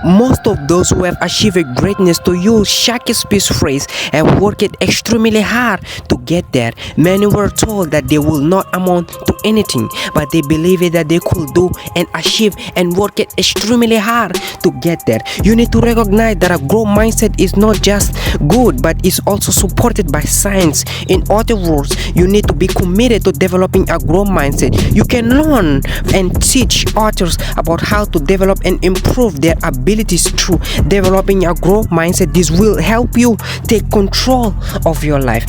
Most of those who have achieved greatness to use Shakespeare's phrase have worked extremely hard to get there. Many were told that they will not amount to anything, but they believed that they could do and achieve and work extremely hard to get there. You need to recognize that a growth mindset is not just good, but is also supported by science. In other words, you need to be committed to developing a growth mindset. You can learn and teach others about how to develop and improve their abilities through developing a growth mindset. This will help you take control of your life.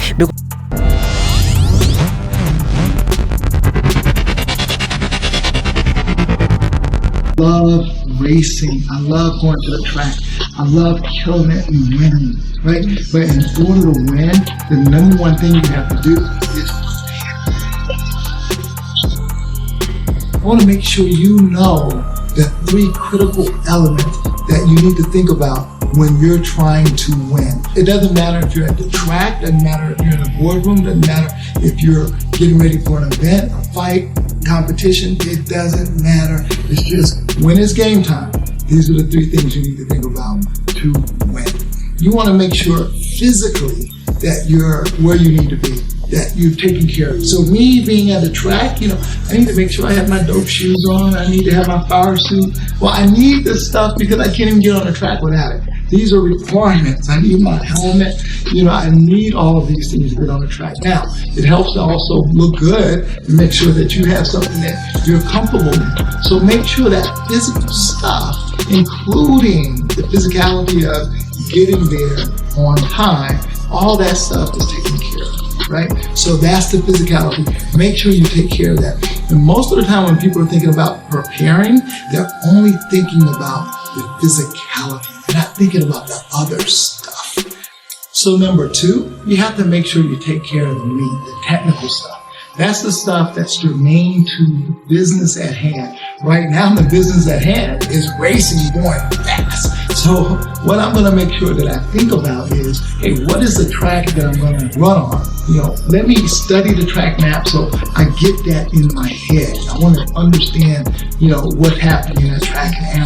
Love racing. I love going to the track. I love killing it and winning, right? But in order to win, the number one thing you have to do is I want to make sure you know the 3 critical elements that you need to think about when you're trying to win. It doesn't matter if you're at the track, doesn't matter if you're in a boardroom, doesn't matter if you're getting ready for an event, a fight, competition, it doesn't matter. It's just when it's game time, these are the 3 things you need to think about to win. You want to make sure physically that you're where you need to be, that you've taken care of. So me being at the track, I need to make sure I have my dope shoes on. I need to have my fire suit. Well, I need this stuff because I can't even get on the track without it. These are requirements. I need my helmet. I need all of these things to get on the track. Now, it helps to also look good and make sure that you have something that you're comfortable in. So make sure that physical stuff, including the physicality of getting there on time, all that stuff is taken care of, right? So that's the physicality. Make sure you take care of that. And most of the time when people are thinking about preparing, they're only thinking about the physicality. They're not thinking about the other stuff. So number 2, you have to make sure you take care of the meat, the technical stuff. That's the stuff that's germane to the business at hand. Right now, the business at hand is racing, going fast. So what I'm going to make sure that I think about is, hey, what is the track that I'm going to run on? Let me study the track map so I get that in my head. I want to understand, what's happening in that track and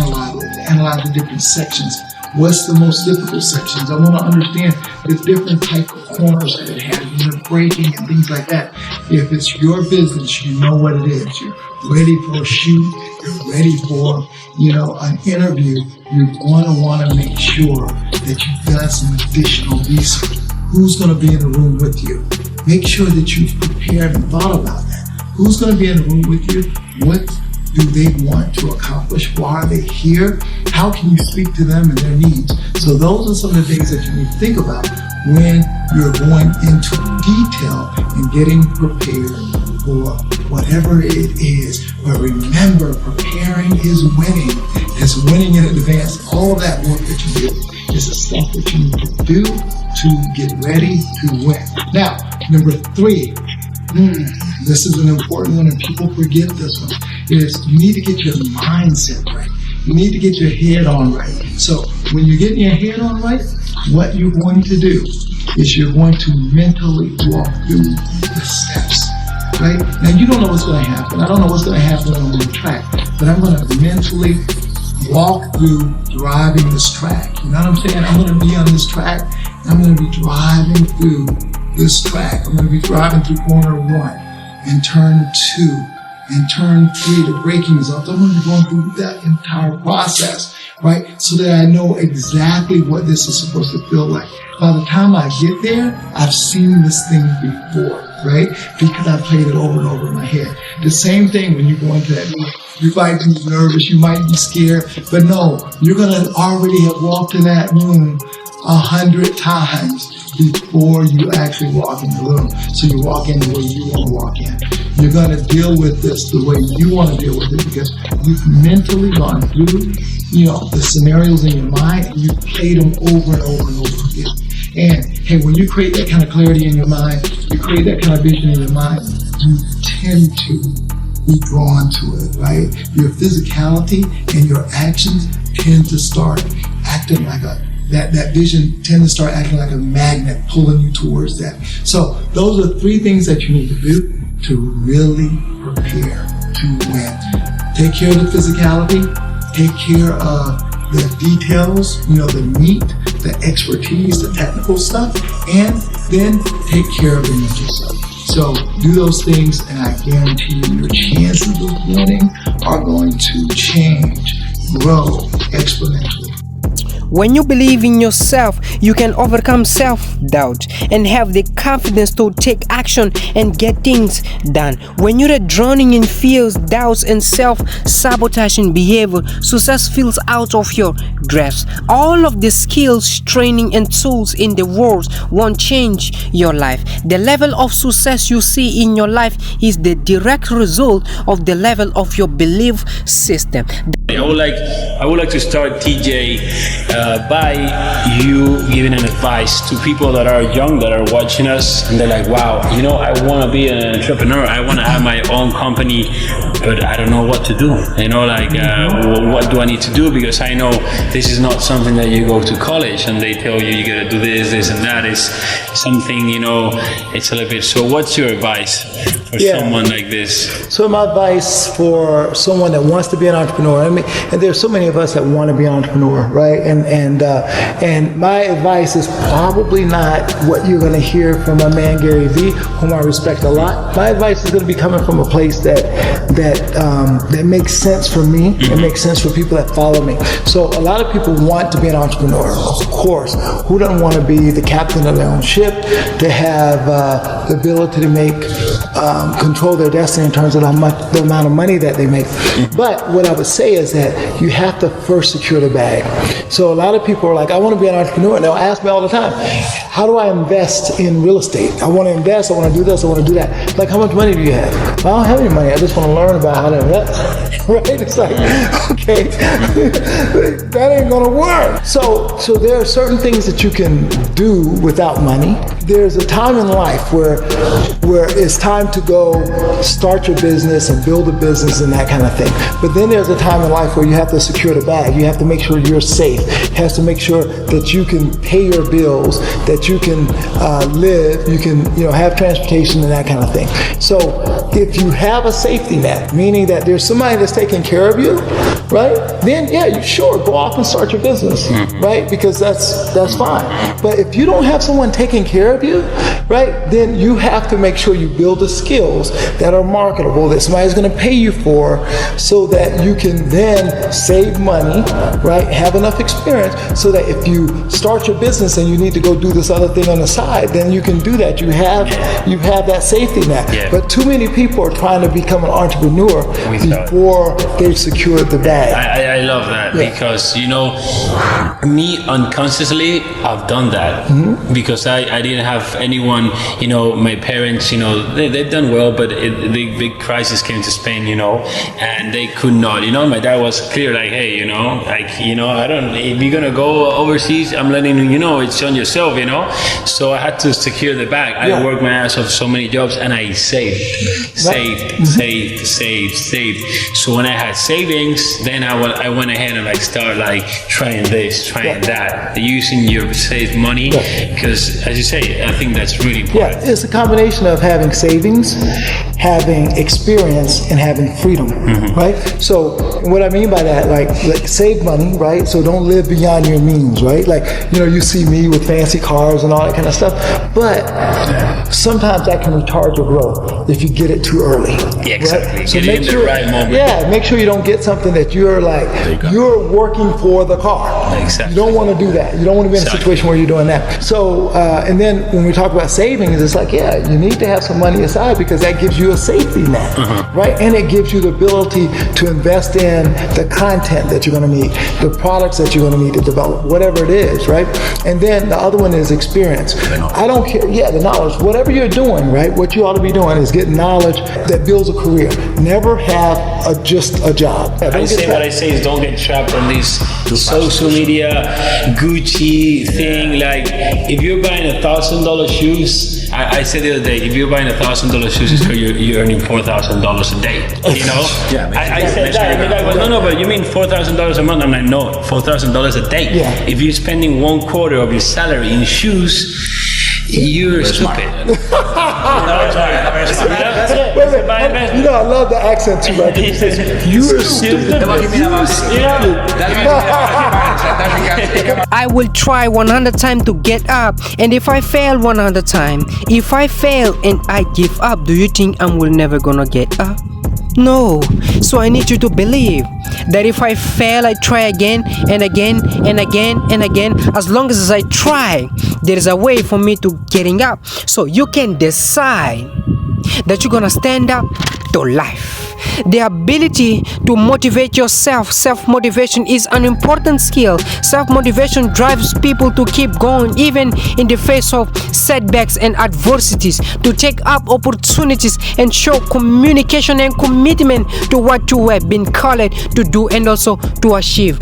analyze the different sections. What's the most difficult sections? I want to understand the different type of corners that it has, braking and things like that. If it's your business, you know what it is. You're ready for a shoot. You're ready for, an interview. You're going to want to make sure that you've got some additional research. Who's going to be in the room with you? Make sure that you've prepared and thought about that. Who's going to be in the room with you? What do they want to accomplish? Why are they here? How can you speak to them and their needs? So those are some of the things that you need to think about when you're going into detail and getting prepared for whatever it is. But remember, preparing is winning. It's winning in advance. All that work that you do is the stuff that you need to do to get ready to win. Now, number 3, this is an important one and people forget this one, is you need to get your mindset right. You need to get your head on right. So when you're getting your head on right, what you're going to do is you're going to mentally walk through the steps, right? Now you don't know what's going to happen. I don't know what's going to happen on the track, but I'm going to mentally walk through driving this track. You know what I'm saying? I'm going to be on this track. I'm going to be driving through this track. I'm going to be driving through corner 1 and turn 2 and turn 3, the braking zones. I'm going to be going through that entire process, right? So that I know exactly what this is supposed to feel like. By the time I get there, I've seen this thing before, right? Because I played it over and over in my head. The same thing when you go into that meeting. You might be nervous, you might be scared, but no, you're going to already have walked in that room 100 times before you actually walk in the room. So you walk in the way you want to walk in. You're going to deal with this the way you want to deal with it because you've mentally gone through, the scenarios in your mind and you've played them over and over and over again. And hey, when you create that kind of clarity in your mind, you create that kind of vision in your mind, you tend to be drawn to it, right? Your physicality and your actions tend to start acting like that vision tend to start acting like a magnet pulling you towards that. So those are 3 things that you need to do to really prepare to win. Take care of the physicality, take care of the details, the meat, the expertise, the technical stuff, and then take care of the mental stuff. So do those things, and I guarantee you your chances of winning are going to change, grow exponentially. When you believe in yourself, you can overcome self-doubt and have the confidence to take action and get things done. When you're drowning in fears, doubts, and self-sabotaging behavior, success feels out of your grasp. All of the skills, training, and tools in the world won't change your life. The level of success you see in your life is the direct result of the level of your belief system. I would like to start, TJ, by you giving an advice to people that are young, that are watching us, and they're like, wow, I want to be an entrepreneur. I want to have my own company, but I don't know what to do. What do I need to do? Because I know this is not something that you go to college and they tell you got to do this, and that is something, it's a little bit. So what's your advice for someone like this? So my advice for someone that wants to be an entrepreneur, and there's so many of us that want to be an entrepreneur, right? And my advice is probably not what you're going to hear from my man Gary Vee, whom I respect a lot. My advice is going to be coming from a place that makes sense for me and makes sense for people that follow me. So a lot of people want to be an entrepreneur, of course. Who doesn't want to be the captain of their own ship, to have the ability to make control their destiny in terms of the amount of money that they make. But what I would say is that you have to first secure the bag. So a lot of people are like, I want to be an entrepreneur, and they'll ask me all the time, how do I invest in real estate? I want to invest, I want to do this, I want to do that. Like, how much money do you have? I don't have any money, I just want to learn about how to invest. Right? It's like, okay, that ain't gonna work. So there are certain things that you can do without money. There's a time in life where it's time to go start your business and build a business and that kind of thing. But then there's a time in life where you have to secure the bag. You have to make sure you're safe. You have to make sure that you can pay your bills, that you can live, you can have transportation and that kind of thing. So if you have a safety net, meaning that there's somebody that's taking care of you, right? Then you sure go off and start your business, right? Because that's fine. But if you don't have someone taking care of you, right, then you have to make sure you build the skills that are marketable, that somebody's going to pay you for, so that you can then save money, right? Have enough experience so that if you start your business and you need to go do this other thing on the side, then you can do that. You have that safety net. Yeah. But too many people are trying to become an entrepreneur before they've secured the bag. I love that because me unconsciously I've done that because I didn't have anyone, my parents, they've done well, but the big crisis came to Spain, and they could not, my dad was clear, like, hey, I don't, if you're gonna go overseas, I'm letting you know, it's on yourself, so I had to secure the bag. I worked my ass off so many jobs, and I saved. So when I had savings, then I went ahead and started trying this, trying that, using your saved money, because as you say, I think that's really important. Yeah, it's a combination of having savings, having experience, and having freedom, right? So what I mean by that, like save money, right? So don't live beyond your means, right? You see me with fancy cars and all that kind of stuff, but sometimes that can retard your growth if you get it too early. Yeah, exactly. Right? So get make in sure, the right moment. Yeah, make sure you don't get something that you're working for the car. Exactly. You don't want to do that. You don't want to be in a situation where you're doing that. So, and then when we talk about savings, it's you need to have some money aside because that gives you a safety net, right? And it gives you the ability to invest in the content that you're going to need, the products that you're going to need to develop, whatever it is, right? And then the other one is experience. I don't care, the knowledge. Whatever you're doing, right? What you ought to be doing is get knowledge that builds a career. Never have just a job. What I say is don't get trapped on this social media Gucci thing. If you're buying $1,000 shoes, I said the other day, if you're buying $1,000 shoes, it's because you're earning $4,000 a day. Yeah, I said that. And the guy goes, no, but you mean $4,000 a month? I'm like, no, $4,000 a day. Yeah. If you're spending 1/4 of your salary in shoes, you're stupid. I love the accent too, right? You're stupid. I will try 100 times to get up. And if I fail 100 times, if I fail and I give up, do you think I will never gonna get up? No. So I need you to believe that if I fail, I try again and again and again and again. As long as I try, there is a way for me to getting up. So you can decide that you're gonna stand up to life. The ability to motivate yourself. Self-motivation is an important skill. Self-motivation drives people to keep going even in the face of setbacks and adversities, to take up opportunities and show communication and commitment to what you have been called to do and also to achieve.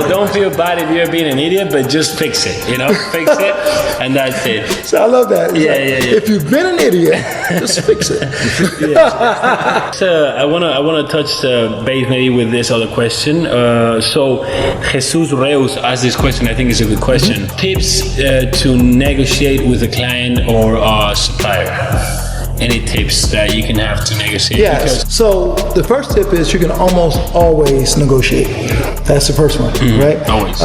Don't feel bad if you're being an idiot, but just fix it, fix it, and that's it. So I love that. Yeah. If you've been an idiot, just fix it. So I wanna touch base maybe with this other question. So Jesus Reus asked this question. I think it's a good question. Tips to negotiate with a client or a supplier. Any tips that you can have to negotiate? Yes. So the first tip is you can almost always negotiate. That's the first one, right? Always.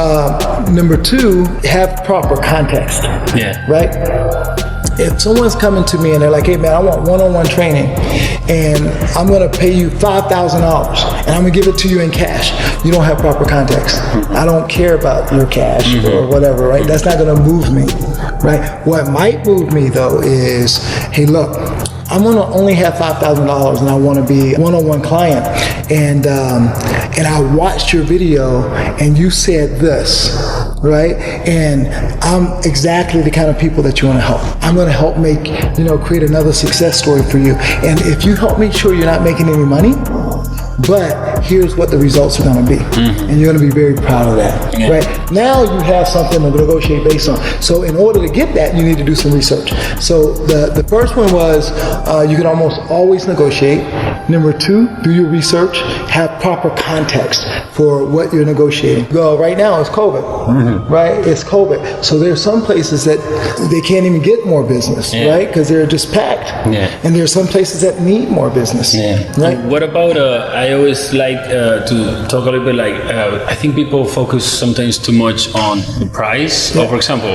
Number two, have proper context. Yeah. Right? If someone's coming to me and they're like, hey man, I want one-on-one training and I'm gonna pay you $5,000 and I'm gonna give it to you in cash, you don't have proper context. I don't care about your cash or whatever, right? That's not gonna move me, right? What might move me though is, hey look, I'm gonna only have $5,000 and I wanna be a one-on-one client and I watched your video and you said this, right? And I'm exactly the kind of people that you want to help. I'm going to help make, create another success story for you. And if you help make sure you're not making any money, but here's what the results are going to be. And you're going to be very proud of that, right? Now you have something to negotiate based on. So in order to get that, you need to do some research. So the first one was you can almost always negotiate. Number two, do your research, have proper context for what you're negotiating. Well, right now it's COVID, right? It's COVID. So there's some places that they can't even get more business, right? Because they're just packed. And there's some places that need more business, right? What about, I always like to talk a little bit like, I think people focus sometimes too much on the price. Or for example,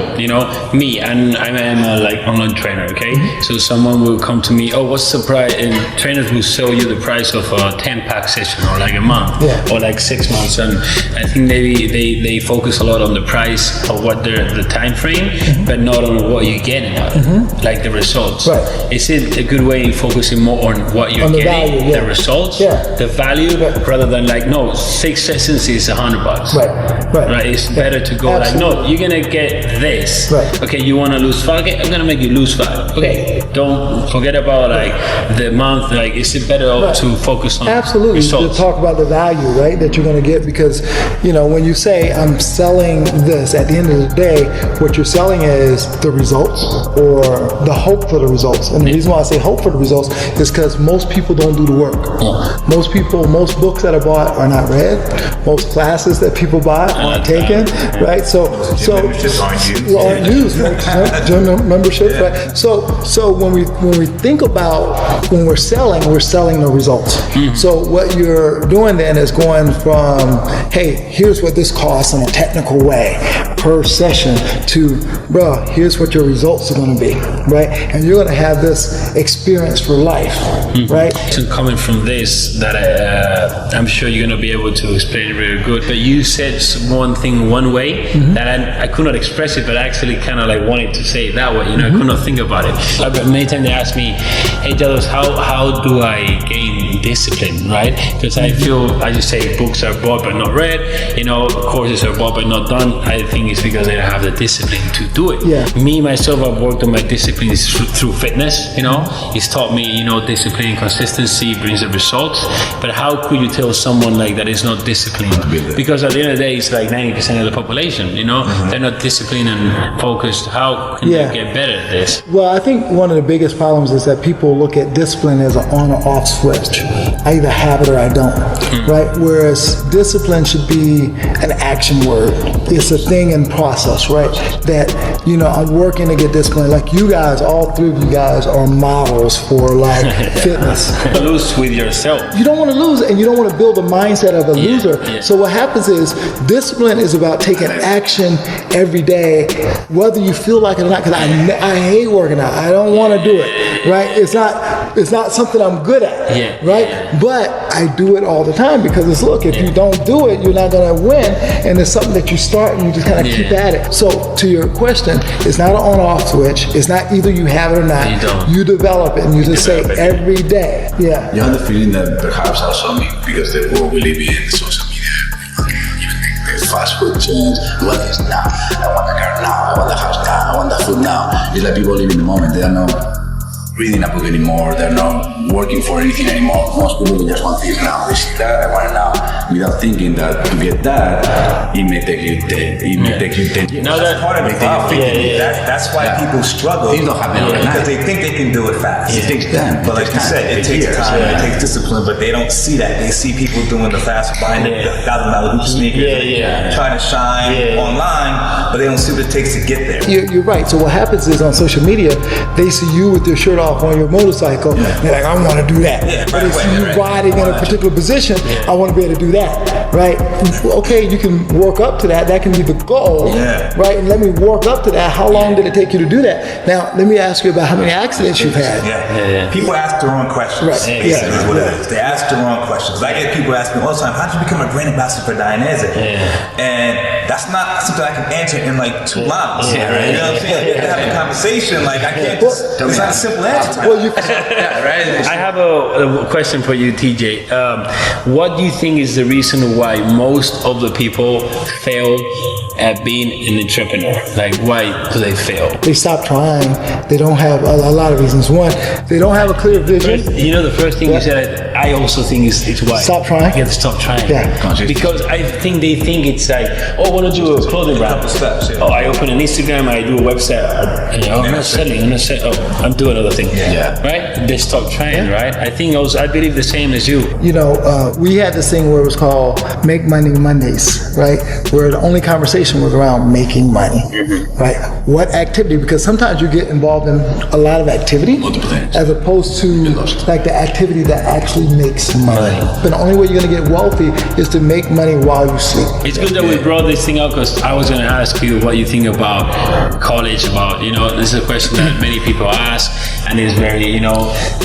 me, and I'm a like online trainer, okay? So someone will come to me, oh, what's the price? And trainers will sell you the price of a 10-pack session or like a month or like 6 months. And I think maybe they focus a lot on the price of what the time frame, but not on what you're getting out of it, like the results. Right. Is it a good way focusing more on what you're getting, value, the results, the value, rather than like, no, 6 sessions is $100. Right. It's better to go like, no, you're gonna get this. Okay, you wanna lose 5? Okay, I'm gonna make you lose 5. Okay, don't forget about like the month. Like, is it better to focus on results? To talk about the value, right, that you're going to get, because when you say I'm selling this, at the end of the day, what you're selling is the results or the hope for the results. And the reason why I say hope for the results is because most people don't do the work. Most books that are bought are not read. Most classes that people buy aren't taken, right? So aren't used, right? Gym memberships, right? So when we think about when we're selling the results. So what you're doing then is going from, hey, here's what this costs in a technical way per session to, bro, here's what your results are going to be, right? And you're going to have this experience for life, right? So coming from this, that I'm sure you're going to be able to explain it really good, but you said one thing one way that I could not express it, but I actually kind of like wanted to say it that way, I could not think about it. But many times they ask me, hey, Delos, how do I gain discipline, right? Because I feel, I just say books are bought but not read, courses are bought but not done. I think it's because I don't have the discipline to do it. Me, myself, I've worked on my discipline through fitness, It's taught me, discipline and consistency brings the results. But how could you tell someone like that is not disciplined? Because at the end of the day, it's like 90% of the population, They're not disciplined and focused. How can they get better at this? Well, I think one of the biggest problems is that people look at discipline as an on or off switch, I either have it or I don't, right? Whereas discipline should be an action word. It's a thing in process, right? That, I'm working to get disciplined. Like you guys, all three of you guys are models for like fitness. Lose with yourself. You don't want to lose, and you don't want to build a mindset of a loser. Yeah. So what happens is discipline is about taking action every day, whether you feel like it or not. Because I hate working out. I don't want to do it, right? It's not something I'm good at, right? But I do it all the time because if you don't do it, you're not going to win. And it's something that you start and you just kind of keep at it. So to your question, it's not an on-off switch. It's not either you have it or not. You develop it, and you just say every day. Yeah. You have the feeling that perhaps also because the world we live in, social media, even the fast food chains, what is now? I want the car now, I want the house now, I want the food now. It's like people live in the moment. They are not reading a book anymore. They're not working for anything anymore. Most people just want this now. This is that, I want it now. Without thinking that to get that, it may take you 10. It may take you 10 years. No, that's part of the problem. That's why people struggle. Things don't happen overnight. Because they think they can do it fast. It takes time. But like you said, it takes time. It takes discipline. But they don't see that. They see people doing the fast, buying the $1,000 Gucci sneakers, trying to shine online, but they don't see what it takes to get there. You're right. So what happens is on social media, they see you with your shirt off on your motorcycle. They're like, I want to do that. But they see you riding in a particular position. I want to be able to do that, right? Okay, you can work up to that. That can be the goal, right? And let me work up to that. How long did it take you to do that? Now, let me ask you about how many accidents you've had. People ask the wrong questions. Right. Basically, is what it is. They ask the wrong questions. I get people asking me all the time, how did you become a brand ambassador for Dainese? And that's not something I can answer in like 2 lines. You know what I'm saying? You have to have a conversation. Like I can't just, it's not a simple answer. I have a question for you, TJ. What do you think is the reason why most of the people fail at being an entrepreneur? Like, why do they fail? They stop trying. They don't have a lot of reasons. One, they don't have a clear vision. The first thing you said, I also think it's why. Stop trying? You have to stop trying. Yeah. Because I think they think it's like, I want to do a clothing brand. I open an Instagram, I do a website. I'm not selling. I'm doing another thing. Right? They stop trying, right? I believe the same as you. We had this thing where it was called Make Money Mondays, right? Where the only conversation was around making money, right? What activity? Because sometimes you get involved in a lot of activity as opposed to like the activity that actually makes money. But the only way you're going to get wealthy is to make money while you sleep. It's good that we brought this thing up because I was going to ask you what you think about college, this is a question that many people ask, and it's very,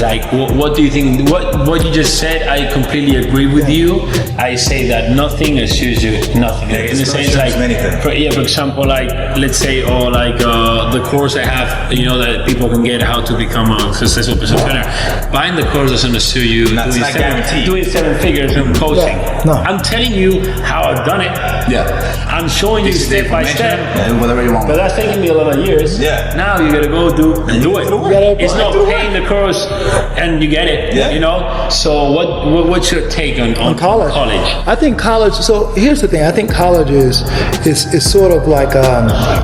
like, what do you think? What you just said, I completely agree with you. I say that nothing assures you nothing. In the sense, like, for example, like, let's say, the course I have, that people can get how to become a successful business owner. Buying the course doesn't assure you doing 7 figures and coaching. No. I'm telling you how I've done it. I'm showing you step by step. Whatever you want. But that's taking me a lot of years. Now you gotta go do it. It's not paying the course and you get it. So what's your take on college? I think college. So here's the thing. I think college is sort of like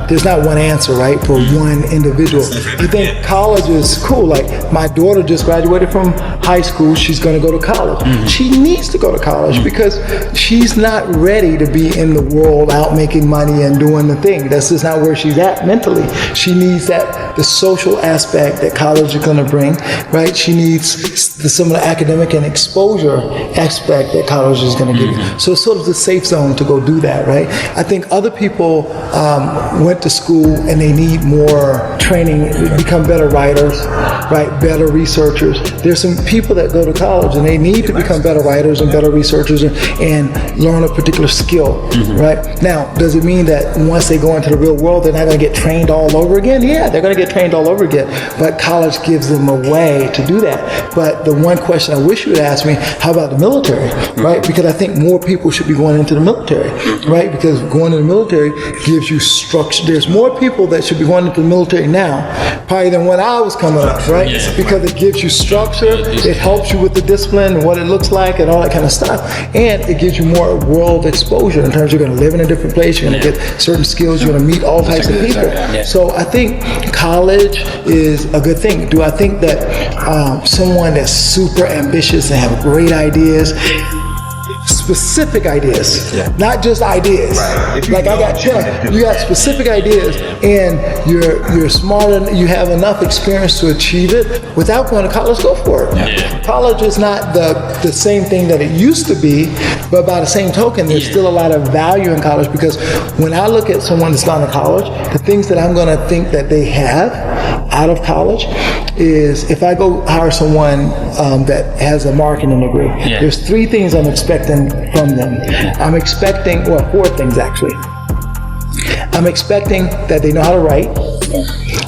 there's not one answer, right, for one individual. I think college is cool. Like my daughter just graduated from high school. She's going to go to college. She needs to go to college because she's not ready to be in the world out making money and doing the thing. That's just not where she's at mentally. She needs the social aspect that college is going to bring, right? She needs some of the academic and exposure aspect that college is going to give you. So it's sort of the safe zone to go do that, right? I think other people went to school and they need more training, become better writers, right? Better researchers. There's some people that go to college and they need to become better writers and better researchers and learn a particular skill, right? Now, does it mean that once they go into the real world, they're not going to get trained all over again? Yeah, they're going to get trained all over again, but college gives them a way to do that. But the one question I wish you would ask me, how about the military, right? Because I think more people should be going into the military, right? Because going into the military gives you structure. There's more people that should be going into the military now, probably than when I was coming up, right? Because it gives you structure, it helps you with the discipline and what it looks like and all that kind of stuff. And it gives you more world exposure in terms of you're going to live in a different place, you're going to get certain skills, you're going to meet all types of people. So I think college is a good thing. Do I think that someone that's super ambitious and have great ideas, specific ideas, not just ideas. Right. Like I got 10, you got specific ideas, and you're smart and you have enough experience to achieve it without going to college. Go for it. Yeah. College is not the same thing that it used to be, but by the same token, there's still a lot of value in college, because when I look at someone that's gone to college, the things that I'm going to think that they have out of college is, if I go hire someone that has a marketing degree, there's 3 things I'm expecting from them. I'm expecting, well, 4 things actually. I'm expecting that they know how to write.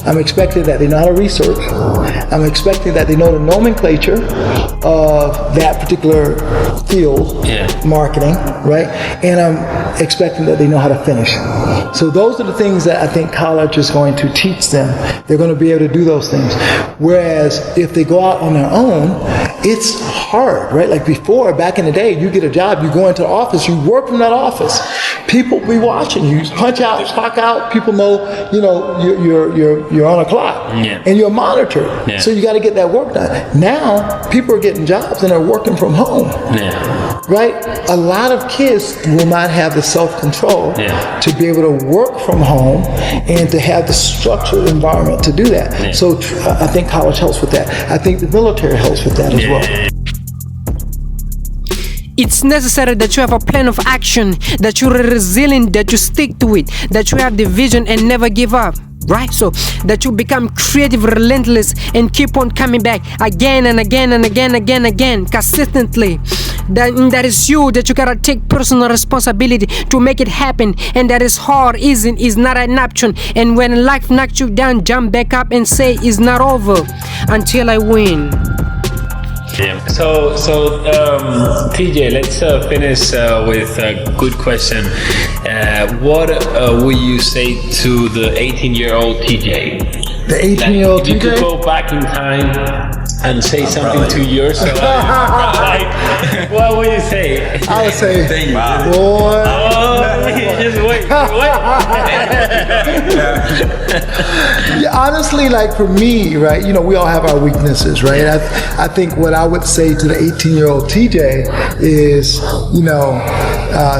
I'm expecting that they know how to research. I'm expecting that they know the nomenclature of that particular field, marketing, right? And I'm expecting that they know how to finish. So those are the things that I think college is going to teach them. They're going to be able to do those things. Whereas if they go out on their own, it's hard, right? Like before, back in the day, you get a job, you go into the office, you work from that office. People be watching you. Punch out, clock out. People know, you're on a clock, and you're monitored. So you got to get that work done. Now, people are getting jobs and they're working from home. Right? A lot of kids will not have the self-control to be able to work from home and to have the structured environment to do that. So I think college helps with that. I think the military helps with that as well. It's necessary that you have a plan of action, that you're resilient, that you stick to it, that you have the vision and never give up. Right? So that you become creative, relentless, and keep on coming back again and again and again, consistently. That is you, that you gotta take personal responsibility to make it happen. And that is hard, is not an option. And when life knocks you down, jump back up and say, it's not over until I win. So TJ, let's finish with a good question. What would you say to the 18-year-old TJ? The 18-year-old TJ? You could go back in time and say something to yourself. What would you say? I would say, boy. Just wait. Honestly, like for me, right, we all have our weaknesses, right? I think what I would say to the 18-year-old TJ is,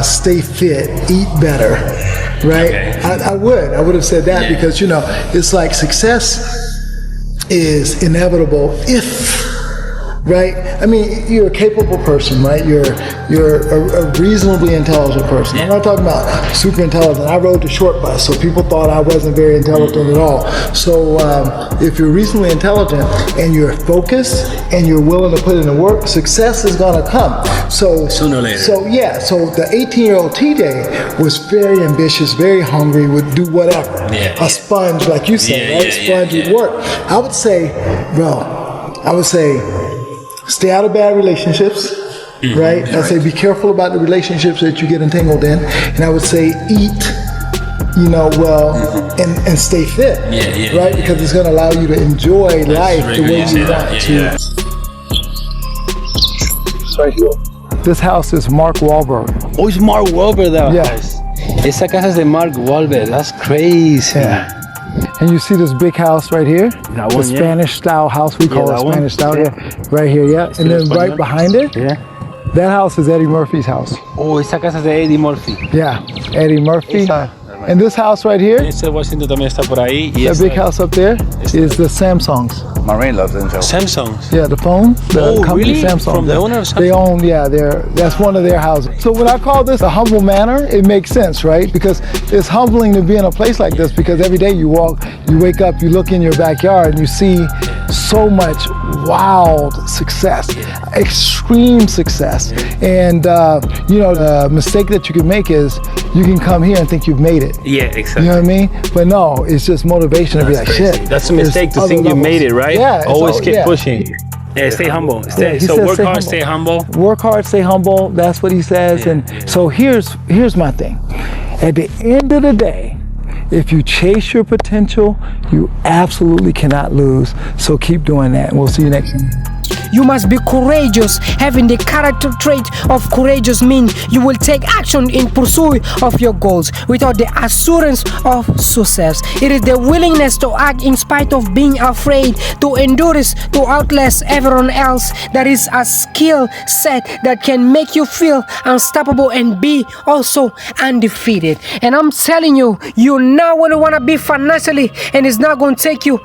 stay fit, eat better, right? Okay. I would have said that because, it's like success is inevitable if, right? I mean, you're a capable person, right? You're a reasonably intelligent person. I'm not talking about super intelligent. I rode the short bus, so people thought I wasn't very intelligent at all. So if you're reasonably intelligent and you're focused and you're willing to put in the work, success is going to come. So sooner or later. So the 18-year-old TJ was very ambitious, very hungry, would do whatever. A sponge, like you said, right? Sponge would work. I would say, stay out of bad relationships, right? I'd say be careful about the relationships that you get entangled in. And I would say eat, well, and stay fit, right? Because it's going to allow you to enjoy life the way you want to. Right here. This house is Mark Wahlberg. Oh, it's Mark Wahlberg, that house. Esa casa es de Mark Wahlberg. That's crazy. Yeah. And you see this big house right here? The Spanish style house, we call it Spanish style. Right here, and then right behind it, that house is Eddie Murphy's house. Oh, esa casa es de Eddie Murphy. Yeah, Eddie Murphy. And this house right here, Washington también está por ahí. That big house up there is the Samsungs. Marine loves them. Samsungs? Yeah, the phone, the company really? Samsung. From the owner of Samsung? They own, that's one of their houses. So when I call this a humble manor, it makes sense, right? Because it's humbling to be in a place like this, because every day you wake up, you look in your backyard and you see so much wild success, extreme success. And the mistake that you can make is you can come here and think you've made it. Yeah, exactly. You know what I mean? But no, it's just motivation to be like, shit. That's a mistake to think you made it, right? Yeah. Always keep pushing. Yeah, stay humble. So work hard, stay humble. Work hard, stay humble. That's what he says. So here's my thing. At the end of the day, if you chase your potential, you absolutely cannot lose. So keep doing that. And we'll see you next time. You must be courageous. Having the character trait of courageous means you will take action in pursuit of your goals without the assurance of success. It is the willingness to act in spite of being afraid, to endurance, to outlast everyone else. That is a skill set that can make you feel unstoppable and be also undefeated. And I'm telling you, you now want to be financially, and it's not going to take you